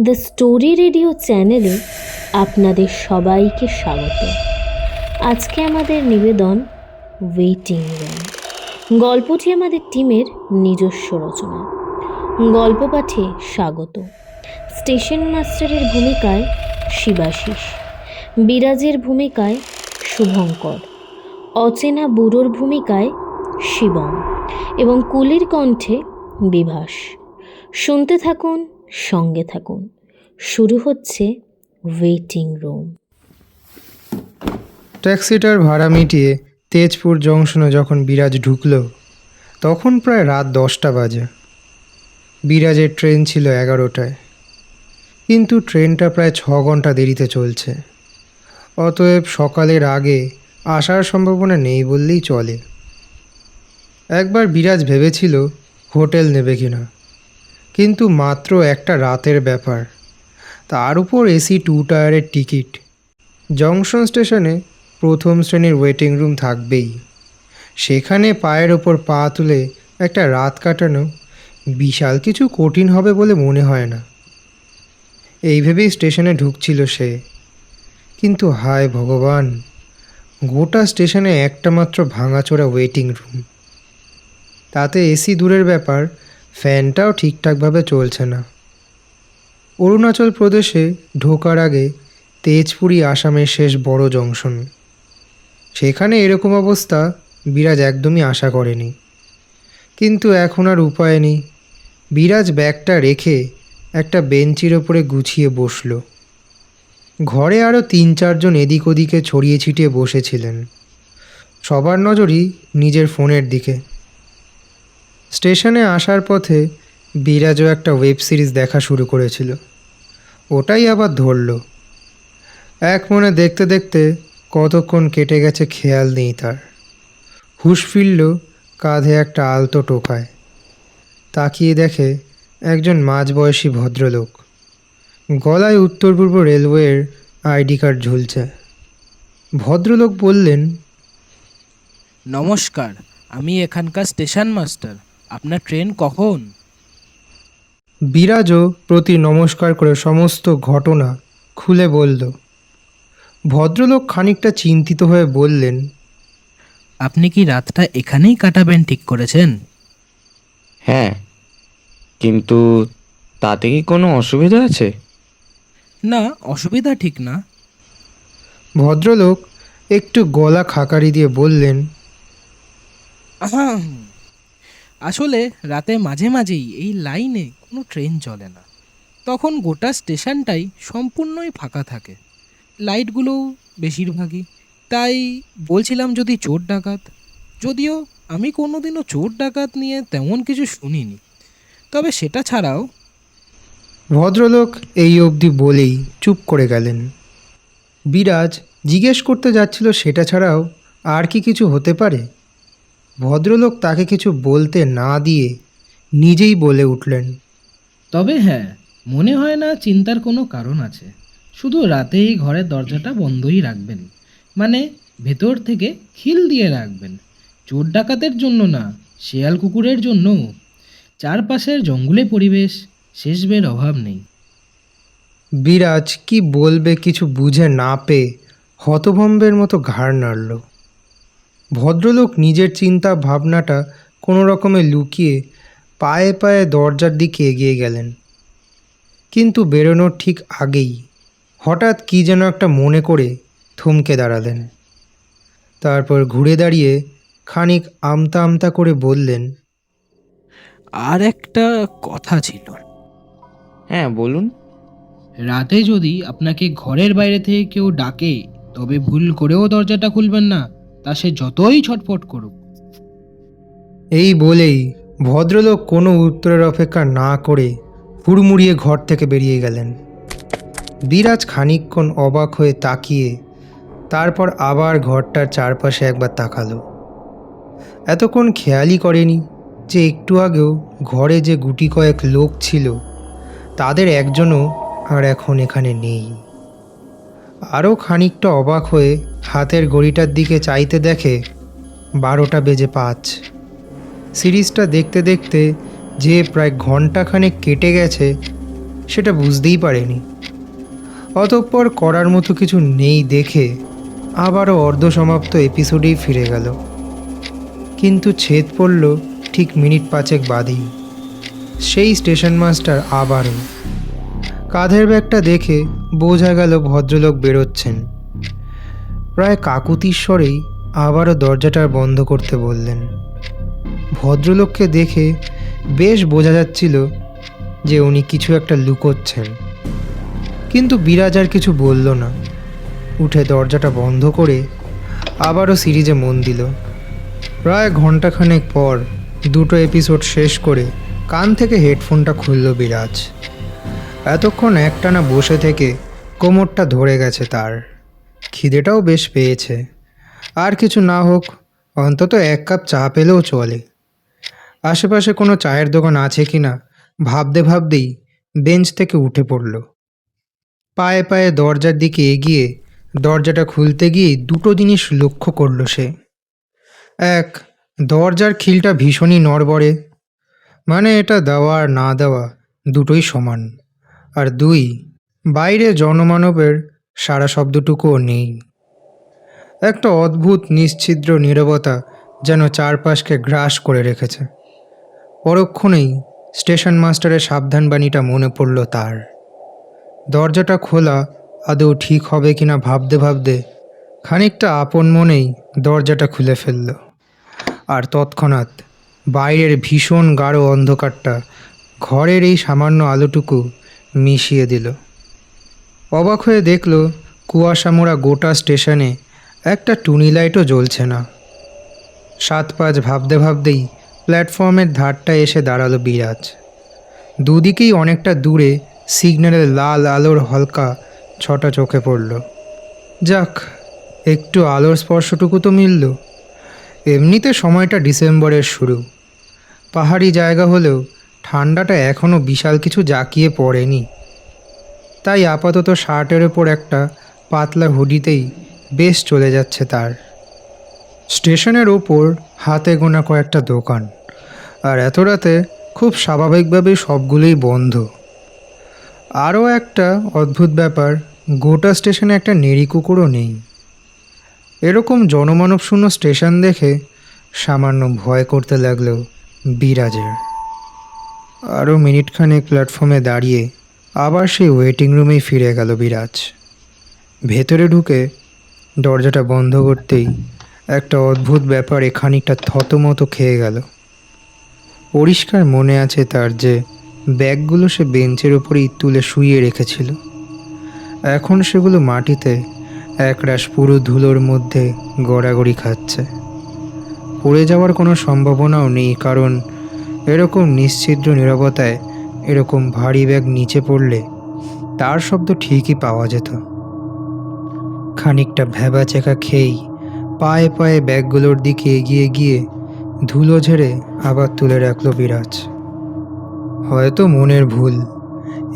The story radio চ্যানেলে আপনাদের সবাইকে স্বাগত। আজকে আমাদের নিবেদন ওয়েটিং রুম। গল্পটি আমাদের টিমের নিজস্ব রচনা। গল্প পাঠে স্বাগত। স্টেশন মাস্টারের ভূমিকায় শিবাশিস, বিরাজের ভূমিকায় শুভঙ্কর, অচেনা বুড়োর ভূমিকায় শিবম এবং কুলির কণ্ঠে বিভাস। শুনতে থাকুন, সঙ্গে থাকুন। শুরু হচ্ছে ওয়েটিং রুম। ট্যাক্সিটার ভাড়া মিটিয়ে তেজপুর জংশনে যখন বিরাজ ঢুকল তখন প্রায় রাত 10টা বাজে। বিরাজের ট্রেন ছিল 11টায়, কিন্তু ট্রেনটা প্রায় 6 ঘন্টা দেরিতে চলছে। অতএব সকালের আগে আসার সম্ভাবনা নেই বললেই চলে। একবার বিরাজ ভেবেছিল হোটেল নেবে কিনা, কিন্তু মাত্র একটা রাতের ব্যাপার, তার উপর এসি 2 টায়ারের টিকিট। জংশন স্টেশনে প্রথম শ্রেণীর ওয়েটিং রুম থাকবেই, সেখানে পায়ের ওপর পা তুলে একটা রাত কাটানো বিশাল কিছু কঠিন হবে বলে মনে হয় না। এই ভেবেই স্টেশনে ঢুকছিল সে, কিন্তু হায় ভগবান, গোটা স্টেশনে একটা মাত্র ভাঙাচোরা ওয়েটিং রুম, তাতে এসি দূরের ব্যাপার, ফ্যানটাও ঠিকঠাকভাবে চলছে না। অরুণাচল প্রদেশে ঢোকার আগে তেজপুরই আসামের শেষ বড় জংশন। সেখানে এরকম অবস্থা বিরাজ একদমই আশা করেনি, কিন্তু এখন আর উপায় নেই। বিরাজ ব্যাগটা রেখে একটা বেঞ্চির ওপরে গুছিয়ে বসল। ঘরে আরও 3-4 জন এদিক ওদিকে ছড়িয়ে ছিটিয়ে বসেছিলেন, সবার নজরই নিজের ফোনের দিকে। স্টেশনে আসার পথে বিরাজও একটা ওয়েব সিরিজ দেখা শুরু করেছিল, ওটাই আবার ধরল। এক মনে দেখতে দেখতে কতক্ষণ কেটে গেছে খেয়াল নেই তার। হুঁশ ফিরল কাঁধে একটা আলতো টোকায়। তাকিয়ে দেখে একজন মাঝবয়সী ভদ্রলোক, গলায় উত্তর পূর্ব রেলওয়ের আইডি কার্ড ঝুলছে। ভদ্রলোক বললেন, নমস্কার, আমি এখানকার স্টেশন মাস্টার। আপনার ট্রেন কখন? বিরাজও প্রতি নমস্কার করে সমস্ত ঘটনা খুলে বলল। ভদ্রলোক খানিকটা চিন্তিত হয়ে বললেন, আপনি কি রাতটা এখানেই কাটাবেন ঠিক করেছেন? হ্যাঁ, কিন্তু তাতে কি কোনো অসুবিধা আছে? না, অসুবিধা ঠিক না। ভদ্রলোক একটু গলা খাকারি দিয়ে বললেন, আহাম, আসলে রাতে মাঝে মাঝেই এই লাইনে কোনো ট্রেন চলে না, তখন গোটা স্টেশনটাই সম্পূর্ণই ফাঁকা থাকে, লাইটগুলোও বেশিরভাগই। তাই বলছিলাম যদি চোর ডাকাত, যদিও আমি কোনোদিনও চোর ডাকাত নিয়ে তেমন কিছু শুনিনি, তবে সেটা ছাড়াও ভদ্রলোক এই অবধি বলেই চুপ করে গেলেন। বিরাজ জিজ্ঞেস করতে যাচ্ছিল সেটা ছাড়াও আর কি কিছু হতে পারে। ভদ্রলোক তাকে কিছু বলতে না দিয়ে নিজেই বলে উঠলেন, তবে হ্যাঁ, মনে হয় না চিন্তার কোনো কারণ আছে। শুধু রাতেই ঘরের দরজাটা বন্ধই রাখবেন, মানে ভেতর থেকে খিল দিয়ে রাখবেন। চোর ডাকাতের জন্য না, শেয়াল কুকুরের জন্য। চারপাশের জঙ্গলে পরিবেশ, শেষবের অভাব নেই। বিরাজ কি বলবে কিছু বুঝে না পেয়ে হতভম্বের মতো ঘাড় নাড়ল। ভদ্রলোক নিজের চিন্তা ভাবনাটা কোনো রকমে লুকিয়ে পায়ে পায়ে দরজার দিকে এগিয়ে গেলেন, কিন্তু বেরোনোর ঠিক আগেই হঠাৎ কী যেন একটা মনে করে থমকে দাঁড়ালেন। তারপর ঘুরে দাঁড়িয়ে খানিক আমতা আমতা করে বললেন, আর একটা কথা ছিল। হ্যাঁ, বলুন। রাতে যদি আপনাকে ঘরের বাইরে থেকে কেউ ডাকে, তবে ভুল করেও দরজাটা খুলবেন না, তা সে যতই ছটফট করুক। এই বলেই ভদ্রলোক কোনো উত্তরের অপেক্ষা না করে হুড়মুড়িয়ে ঘর থেকে বেরিয়ে গেলেন। বিরাজ খানিকক্ষণ অবাক হয়ে তাকিয়ে তারপর আবার ঘরটার চারপাশে একবার তাকালো। এতক্ষণ খেয়ালই করেনি যে একটু আগেও ঘরে যে গুটি কয়েক লোক ছিল তাদের একজনও আর এখন এখানে নেই। আরও খানিকটা অবাক হয়ে হাতের ঘড়িটার দিকে চাইতে দেখে 12টা বেজে 5। সিরিজটা দেখতে দেখতে যে প্রায় ঘন্টাখানেক কেটে গেছে সেটা বুঝতেই পারেনি। অতঃপর করার মতো কিছু নেই দেখে আবারও অর্ধসমাপ্ত এপিসোডেই ফিরে গেল। কিন্তু ছেদ পড়ল ঠিক মিনিট 5 বাদেই। সেই স্টেশন মাস্টার আবারও। কাঁধের ব্যাগটা দেখে বোঝা গেল ভদ্রলোক বেরোচ্ছেন। প্রায় কাকুতির স্বরেই আবারও দরজাটা বন্ধ করতে বললেন। ভদ্রলোককে দেখে বেশ বোঝা যাচ্ছিল যে উনি কিছু একটা লুকোচ্ছেন, কিন্তু বিরাজ আর কিছু বলল না। উঠে দরজাটা বন্ধ করে আবারও সিরিজে মন দিল। প্রায় ঘন্টাখানেক পর 2টো এপিসোড শেষ করে কান থেকে হেডফোনটা খুলল বিরাজ। এতক্ষণ একটানা বসে থেকে কোমরটা ধরে গেছে তার। খিদেটাও বেশ পেয়েছে। আর কিছু না হোক, অন্তত 1 কাপ চা পেলেও চলে। আশেপাশে কোনো চায়ের দোকান আছে কি না ভাবতে ভাবতেই বেঞ্চ থেকে উঠে পড়ল। পায়ে পায়ে দরজার দিকে এগিয়ে দরজাটা খুলতে গিয়ে 2টো জিনিস লক্ষ্য করল সে। 1, দরজার খিলটা ভীষণই নড়বড়ে, মানে এটা দেওয়া আর না দেওয়া দুটোই সমান। আর 2, বাইরে জনমানবের সারা শব্দটুকুও নেই। একটা অদ্ভুত নিশ্ছিদ্র নীরবতা যেন চারপাশকে গ্রাস করে রেখেছে। পরক্ষণেই স্টেশন মাস্টারের সাবধানবাণীটা মনে পড়ল তার। দরজাটা খোলা আদৌ ঠিক হবে কিনা ভাবতে ভাবতে খানিকটা আপন মনেই দরজাটা খুলে ফেলল। আর তৎক্ষণাৎ বাইরের ভীষণ গাঢ় অন্ধকারটা ঘরের এই সামান্য আলোটুকু মিশিয়ে দিল। অবাক হয়ে দেখল কুয়াশা মোড়া গোটা স্টেশনে একটা টুনি লাইটও জ্বলছে না। 7-5 ভাবতে ভাবতেই প্ল্যাটফর্মের ধারটা এসে দাঁড়ালো বিরাজ। দুদিকেই অনেকটা দূরে সিগন্যালের লাল আলোর হালকা ছটা চোখে পড়ল। যাক, একটু আলোর স্পর্শটুকু তো মিলল। এমনিতে সময়টা ডিসেম্বরের শুরু। পাহাড়ি জায়গা হলেও ঠান্ডাটা এখনও বিশাল কিছু জাঁকিয়ে পড়েনি। তাই আপাতত শার্টের ওপর একটা পাতলা হুডিতেই বেশ চলে যাচ্ছে তার। স্টেশনের ওপর হাতে গোনা কয়েকটা দোকান, আর এত রাতে খুব স্বাভাবিকভাবেই সবগুলোই বন্ধ। আরও একটা অদ্ভুত ব্যাপার, গোটা স্টেশনে একটা নেড়ি কুকুরও নেই। এরকম জনমানবশূন্য স্টেশন দেখে সামান্য ভয় করতে লাগলো বিরাজের। আরও মিনিটখানেক প্ল্যাটফর্মে দাঁড়িয়ে আবার সেই ওয়েটিং রুমেই ফিরে গেল বিরাজ। ভেতরে ঢুকে দরজাটা বন্ধ করতেই একটা অদ্ভুত ব্যাপারে খানিকটা থতমত খেয়ে গেল। পরিষ্কার মনে আছে তার যে ব্যাগগুলো সে বেঞ্চের ওপরেই তুলে শুইয়ে রেখেছিল। এখন সেগুলো মাটিতে একরাশ পুরো ধুলোর মধ্যে গড়াগড়ি খাচ্ছে। পড়ে যাওয়ার কোনো সম্ভাবনাও নেই, কারণ এরকম নিশ্ছিদ্র নীরবতায় এরকম ভারী ব্যাগ নিচে পড়লে তার শব্দ ঠিকই পাওয়া যেত। খানিকটা ভ্যাবাচেকা খেয়েই পায়ে পায়ে ব্যাগগুলোর দিকে এগিয়ে গিয়ে ধুলো ঝেড়ে আবার তুলে রাখল বিরাজ। হয়তো মনের ভুল,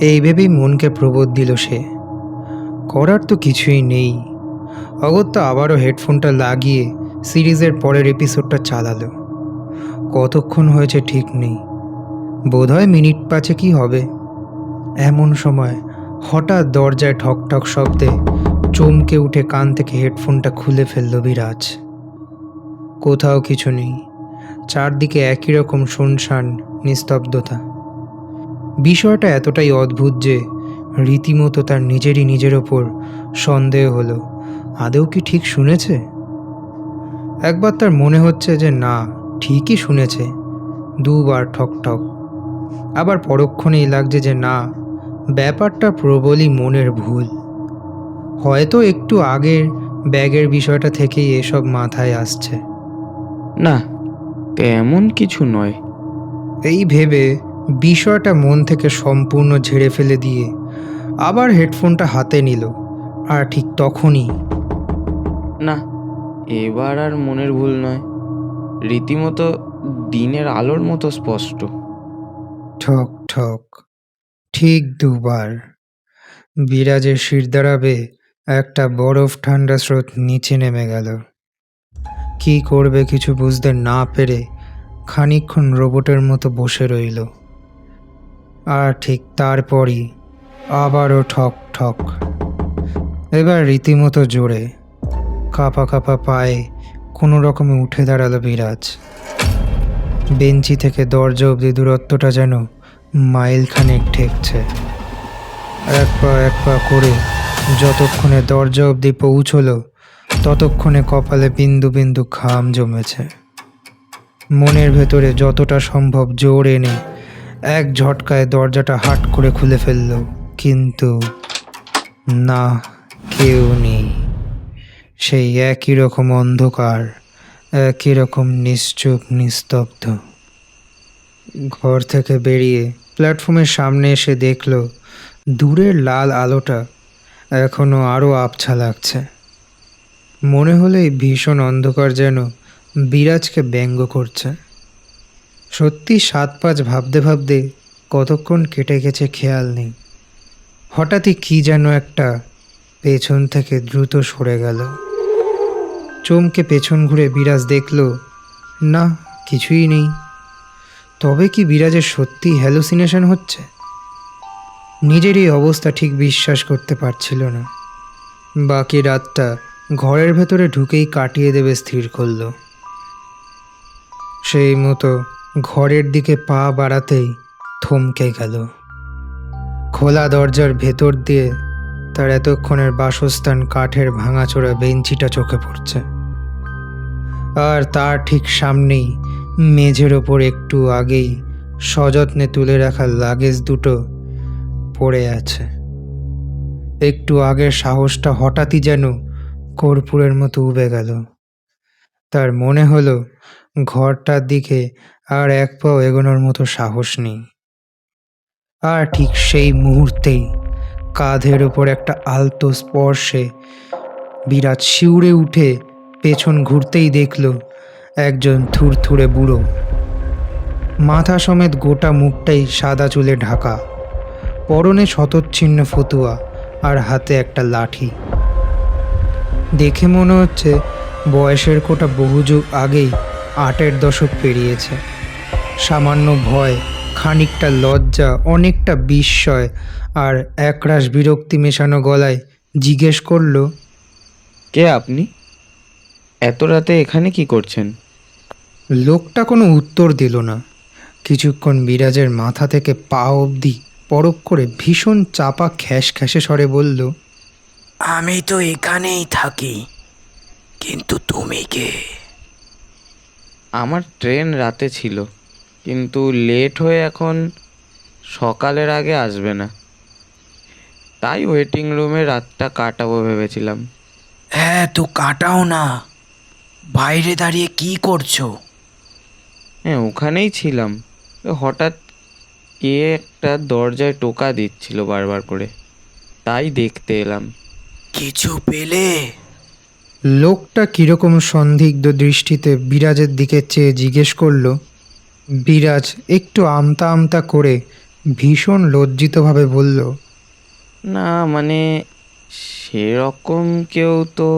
এই ভেবেই মনকে প্রবোধ দিল সে। করার তো কিছুই নেই। অগত্যা আবারও হেডফোনটা লাগিয়ে সিরিজের পরের এপিসোডটা চালালো। কতক্ষণ হয়েছে ঠিক নেই, বোধহয় মিনিট 5 কি হবে। এমন সময় হঠাৎ দরজায় ঠকঠক শব্দে চমকে উঠে কান থেকে হেডফোনটা খুলে ফেলল বিরাজ। কোথাও কিছু নেই, চারদিকে একই রকম শুনশান নিস্তব্ধতা। বিষয়টা এতটাই অদ্ভুত যে রীতিমতো তার নিজের ওপর সন্দেহ হলো, আদৌ কি ঠিক শুনেছে। একবার তার মনে হচ্ছে যে না, ঠিকই শুনেছে, 2 বার ঠকঠক। আবার পরক্ষণেই লাগছে যে না, ব্যাপারটা প্রবলই মনের ভুল। হয়তো একটু আগের ব্যাগের বিষয়টা থেকেই এসব মাথায় আসছে। না, তেমন কিছু নয়। এই ভেবে বিষয়টা মন থেকে সম্পূর্ণ ঝেড়ে ফেলে দিয়ে আবার হেডফোনটা হাতে নিল। আর ঠিক তখনই না, এবার আর মনের ভুল নয়, রীতিমতো দিনের আলোর মতো স্পষ্ট। ঠক ঠক, ঠিক 2 বার। বিরাজের শিরদাঁড়াবে একটা বরফ ঠান্ডা স্রোত নিচে নেমে গেল। কি করবে কিছু বুঝতে না পেরে খানিকক্ষণ রোবটের মতো বসে রইল। আর ঠিক তারপরই আবারও ঠক ঠক। এবার রীতিমতো জোরে কাঁপা কাঁপা পায়ে কোনো রকমে উঠে দাঁড়ালো বিরাজ। বেঞ্চি থেকে দরজা অবধি দূরত্বটা যেন মাইলখানেক ঠেকছে। এক পা করে যতক্ষণে দরজা অবধি পৌঁছলো ততক্ষণে কপালে বিন্দু বিন্দু ঘাম জমেছে। মনের ভেতরে যতটা সম্ভব জোর এনে এক ঝটকায় দরজাটা হাট করে খুলে ফেলল, কিন্তু না, কেউ নেই। সেই একই রকম অন্ধকার, একই রকম নিশ্চুপ নিস্তব্ধ। ঘর থেকে বেরিয়ে প্ল্যাটফর্মের সামনে এসে দেখল দূরের লাল আলোটা এখনো আরও আবছা লাগছে। মনে হলো এই ভীষণ অন্ধকার যেন বিরাজকে ব্যঙ্গ করছে। সত্যি 7-5 ভাবতে ভাবতে কতক্ষণ কেটে গেছে খেয়াল নেই। হঠাৎই কি যেন একটা পেছন থেকে দ্রুত সরে গেল। চমকে পেছন ঘুরে বিরাজ দেখল না, কিছুই নেই। তবে কি বিরাজের সত্যি হ্যালুসিনেশন হচ্ছে? নিজের এই অবস্থা ঠিক বিশ্বাস করতে পারছিল না। বাকি রাতটা ঘরের ভেতরে ঢুকেই কাটিয়ে দেবে স্থির করল। সেই মতো ঘরের দিকে পা বাড়াতেই থমকে গেল। খোলা দরজার ভেতর দিয়ে তার এতক্ষণের বাসস্থান কাঠের ভাঙাচোরা বেঞ্চিটা চোখে পড়ছে। আর তার ঠিক সামনেই মেঝের ওপর একটু আগেই সযত্নে তুলে রাখা লাগেজ দুটো পড়ে আছে। একটু আগের সাহসটা হঠাৎই যেন কর্পূরের মতো উবে গেল। তার মনে হলো ঘরটার দিকে আর এক পাও এগোনোর মতো সাহস নেই। আর ঠিক সেই মুহূর্তেই কাঁধের ওপর একটা আলতো স্পর্শে বিরাজ শিউরে উঠে পেছন ঘুরতেই দেখল একজন থুরথুরে বুড়ো, মাথা সমেত গোটা মুখটাই সাদা চুলে ঢাকা, পরনে শতচ্ছিন্ন ফতুয়া আর হাতে একটা লাঠি। দেখে মনে হচ্ছে বয়সের কোটা বহু যুগ আগেই 8-এর দশক পেরিয়েছে। সামান্য ভয়, খানিকটা লজ্জা, অনেকটা বিস্ময় আর একরাশ বিরক্তি মেশানো গলায় জিজ্ঞেস করল, কে আপনি? এত রাতে এখানে কি করছেন? লোকটা কোনো উত্তর দিল না। কিছুক্ষণ বিরাজের মাথা থেকে পা অবধি পরখ করে ভীষণ চাপা খ্যাস খ্যাসে স্বরে বলল, আমি তো এখানেই থাকি, কিন্তু তুমি কে? আমার ট্রেন রাতে ছিল, কিন্তু লেট হয়ে এখন সকালের আগে আসবে না, তাই ওয়েটিং রুমে রাতটা কাটাবো ভেবেছিলাম। হ্যাঁ, তো কাটাও না। বাইরে দাঁড়িয়ে কি করছো? হ্যাঁ, ওখানেই ছিলাম। হঠাৎ কে একটা দরজায় টোকা দিচ্ছিল বারবার করে, তাই দেখতে এলাম। কিছু পেলে? লোকটা কীরকম সন্দিগ্ধ দৃষ্টিতে বিরাজের দিকে চেয়ে জিজ্ঞেস করল। বিরাজ একটু আমতা আমতা করে ভীষণ লজ্জিতভাবে বলল, না মানে সেরকম কেউ তো।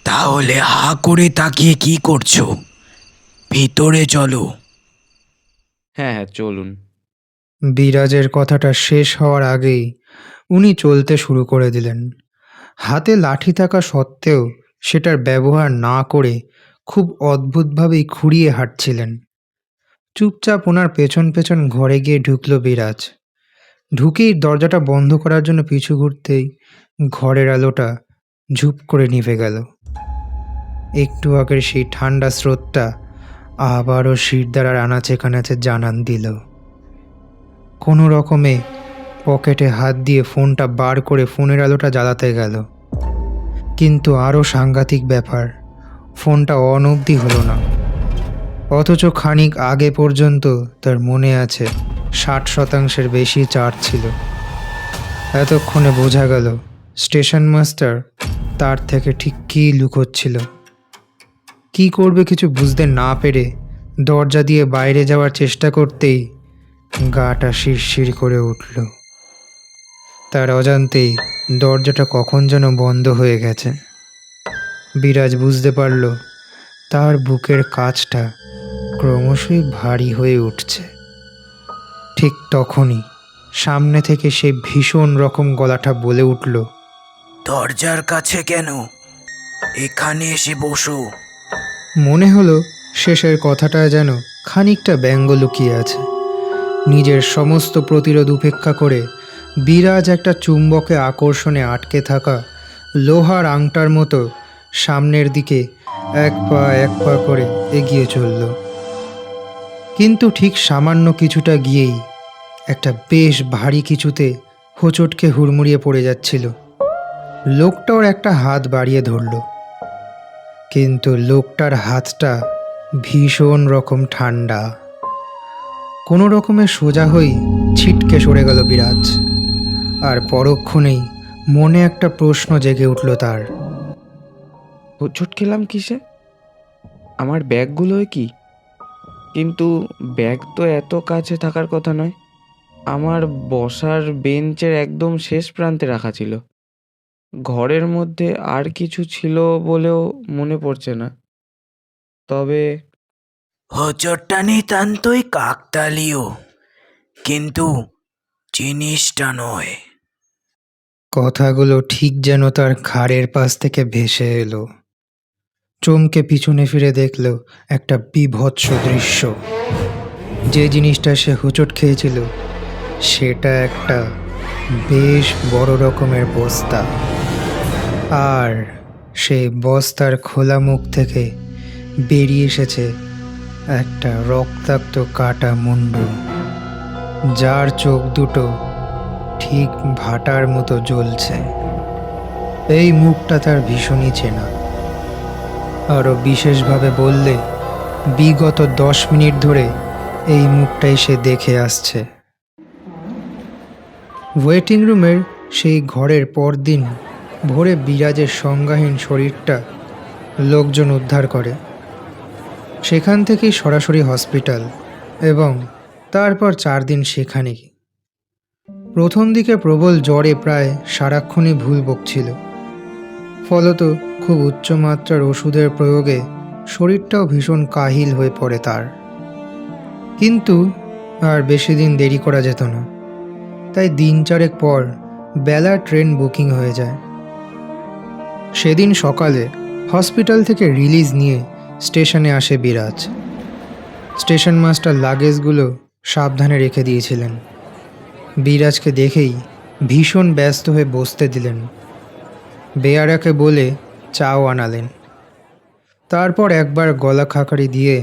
তাহলে হা করে তাকিয়ে কি করছো? ভিতরে চলো। হ্যাঁ হ্যাঁ, চলুন। বিরাজের কথাটা শেষ হওয়ার আগেই উনি চলতে শুরু করে দিলেন। হাতে লাঠি থাকা সত্ত্বেও সেটার ব্যবহার না করে খুব অদ্ভুতভাবেই খুঁড়িয়ে হাঁটছিলেন। চুপচাপ ওনার পেছন পেছন ঘরে গিয়ে ঢুকল বিরাজ। ঢুকেই দরজাটা বন্ধ করার জন্য পিছু ঘুরতেই ঘরের আলোটা ঝুপ করে নিভে গেল। একটু আগের সেই ঠান্ডা স্রোতটা আবারও শিরদাঁড়ার আনাচে কানাচে জানান দিল। কোনো রকমে পকেটে হাত দিয়ে ফোনটা বার করে ফোনের আলোটা জ্বালাতে গেল, কিন্তু আরও সাংঘাতিক ব্যাপার, ফোনটা অন অবধি হলো না। অথচ খানিক আগে পর্যন্ত তার মনে আছে 60% বেশি চার্জ ছিল। এতক্ষণে বোঝা গেল স্টেশন মাস্টার তার থেকে ঠিক কী লুকোচ্ছিল। কি করবে কিছু বুঝতে না পেরে দরজা দিয়ে বাইরে যাওয়ার চেষ্টা করতেই গাটা শিরশির করে উঠল। তার অজান্তেই দরজাটা কখন যেন বন্ধ হয়ে গেছে। বিরাজ বুঝতে পারল তার বুকের কাছটা ক্রমশই ভারী হয়ে উঠছে। ঠিক তখনই সামনে থেকে সে ভীষণ রকম গলাটা বলে উঠল, দরজার কাছে কেন? এখানে এসে বসো। মনে হলো শেষের কথাটা যেন খানিকটা ব্যঙ্গ লুকিয়ে আছে। নিজের সমস্ত প্রতিরোধ উপেক্ষা করে বিরাজ একটা চুম্বকে আকর্ষণে আটকে থাকা লোহার আংটার মতো সামনের দিকে এক পা করে এগিয়ে চলল। কিন্তু ঠিক সামান্য কিছুটা গিয়েই একটা বেশ ভারী কিছুতে হোঁচটকে হুড়মুড়িয়ে পড়ে যাচ্ছিল। লোকটা ওর একটা হাত বাড়িয়ে ধরল, কিন্তু লোকটার হাতটা ভীষণ রকম ঠান্ডা। কোনো রকমে সোজা হয়ে ছিটকে সরে গেল বিরাজ। আর পরক্ষণেই মনে একটা প্রশ্ন জেগে উঠল তার। হোঁচট খেলাম কিসে? আমার ব্যাগগুলোয় কি? কিন্তু ব্যাগ তো এত কাছে থাকার কথা নয়। আমার বসার বেঞ্চের একদম শেষ প্রান্তে রাখা ছিল। ঘরের মধ্যে আর কিছু ছিল বলেও মনে পড়ছে না। তবে হোঁচটটা নিতান্তই কাকতালীয়, কিন্তু জিনিসটা নয়। কথাগুলো ঠিক যেন তার ঘাড়ের পাশ থেকে ভেসে এলো। চমকে পিছনে ফিরে দেখল একটা বীভৎস দৃশ্য। যে জিনিসটা সে হোঁচট খেয়েছিল সেটা একটা বেশ বড় রকমের বস্তা, আর সেই বস্তার খোলা মুখ থেকে বেরিয়ে এসেছে একটা রক্তাক্ত কাটা মুন্ডু, যার চোখ দুটো ঠিক ভাটার মতো জ্বলছে। এই মুখটা তার ভীষণই চেনা। আরও বিশেষভাবে বললে বিগত 10 মিনিট ধরে এই মুখটাই সে দেখে আসছে। ওয়েটিং রুমের সেই ঘরের পরদিন ভোরে বিরাজের সংজ্ঞাহীন শরীরটা লোকজন উদ্ধার করে। সেখান থেকেই সরাসরি হসপিটাল, এবং তারপর 4 দিন সেখানেই। প্রথম দিকে প্রবল জ্বরে প্রায় সারাক্ষণই ভুল বকছিল। ফলত খুব উচ্চমাত্রার ওষুধের প্রয়োগে শরীরটাও ভীষণ কাহিল হয়ে পড়ে তার। কিন্তু আর বেশি দিন দেরি করা যেত না। তাই দিন 4 পর বেলার ট্রেন বুকিং হয়ে যায়। সেদিন সকালে হসপিটাল থেকে রিলিজ নিয়ে স্টেশনে আসে বিরাজ। স্টেশন মাস্টার লাগেজগুলো সাবধানে রেখে দিয়েছিলেন। বিরাজকে দেখেই ভীষণ ব্যস্ত হয়ে বসতে দিলেন। বেয়ারাকে বলে চাও আনালেন। তারপর একবার গলা খাকারি দিয়ে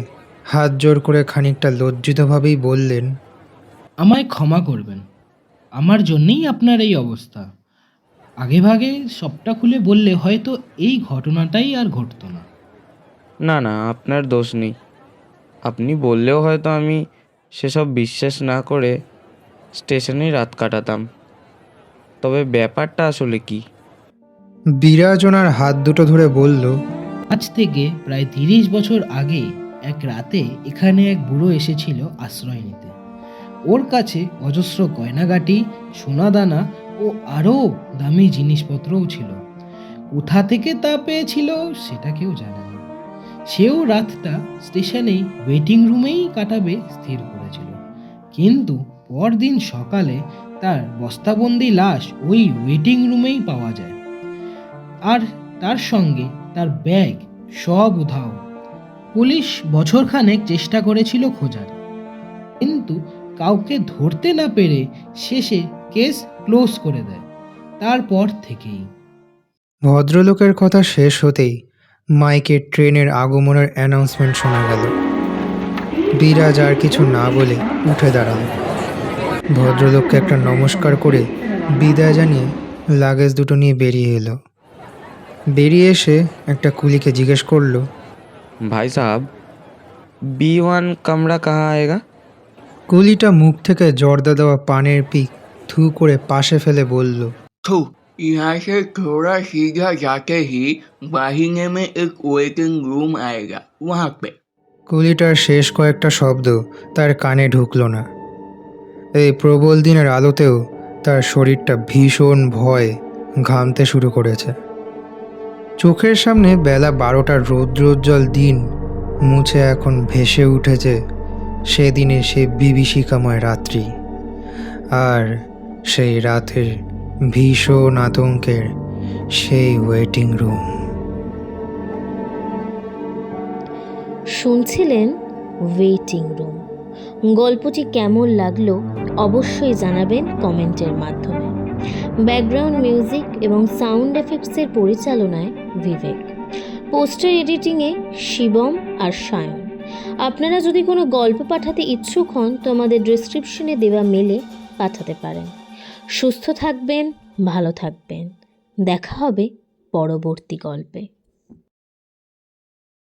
হাত জোর করে খানিকটা লজ্জিতভাবেই বললেন, আমায় ক্ষমা করবেন, আমার জন্যেই আপনার এই অবস্থা। আগেভাগে সবটা খুলে বললে হয়তো এই ঘটনাটাই আর ঘটতো না। না না, আপনার দোষ নেই। আপনি বললেও হয়তো আমি সেসব বিশ্বাস না করে স্টেশনেই রাত কাটাতাম। তবে ব্যাপারটা আসলে কি? বিরাজ ওনার হাত দুটো ধরে বলল, আজ থেকে প্রায় 30 বছর আগে এক রাতে এখানে এক বুড়ো এসেছিল আশ্রয় নিতে। ওর কাছে অজস্র গয়নাগাটি, সোনাদানা ও আরও দামি জিনিসপত্রও ছিল। কোথা থেকে তা পেয়েছিল সেটা কেউ জানে না। সেও রাতটা স্টেশনেই ওয়েটিং রুমেই কাটাবে স্থির করেছিল। কিন্তু পরদিন সকালে তার বস্তাবন্দি লাশ ওই ওয়েটিং রুমেই পাওয়া যায়, আর তার সঙ্গে তার ব্যাগ সব উধাও। পুলিশ বছরখানেক চেষ্টা করেছিল খোঁজার, কিন্তু কাউকে ধরতে না পেরে শেষে কেস ক্লোজ করে দেয়। তারপর থেকেই ভদ্রলোকের কথা শেষ হতেই মাইকে ট্রেনের আগমনের অ্যানাউন্সমেন্ট শোনা গেল। বিরাজ আর কিছু না বলে উঠে দাঁড়ালো। ভদ্রলোককে একটা নমস্কার করে বিদায় জানিয়ে লাগেজ দুটো নিয়ে বেরিয়ে এলো। বেরিয়ে এসে একটা কুলিকে জিজ্ঞেস করলো, ভাই সাহাব, B1 কামরা কাহা আয়েগা? কুলিটা মুখ থেকে জর্দা দেওয়া পানের পিক থু করে পাশে ফেলে বলল, तो यहाँ से थोड़ा सीधा जाते ही बाहिने में एक वेटिंग रूम आएगा, वहाँ पे। কুলিটার শেষ কয়েকটা শব্দ তার কানে ঢুকলো না। এই প্রবল দিনের আলোতেও তার শরীরটা ভীষণ ভয়ে ঘামতে শুরু করেছে। চোখের সামনে বেলা 12টার রৌদ্রোজ্জ্বল দিন মুছে এখন ভেসে উঠেছে সেদিনে সে বিভীষিকাময় রাত্রি। আর সেই রাতের ভীষণ আতঙ্কের সেই ওয়েটিং রুম। শুনছিলেন ওয়েটিং রুম। গল্পটি কেমন লাগলো অবশ্যই জানাবেন কমেন্টের মাধ্যমে। ব্যাকগ্রাউন্ড মিউজিক এবং সাউন্ড এফেক্টসের পরিচালনায় বিবেক, পোস্টার এডিটিংয়ে শিবম আর সায়ন। আপনারা যদি কোনো গল্প পাঠাতে ইচ্ছুক হন তো আমাদের ডেসক্রিপশনে দেওয়া মেলে পাঠাতে পারেন। সুস্থ থাকবেন, ভালো থাকবেন। দেখা হবে পরবর্তী গল্পে।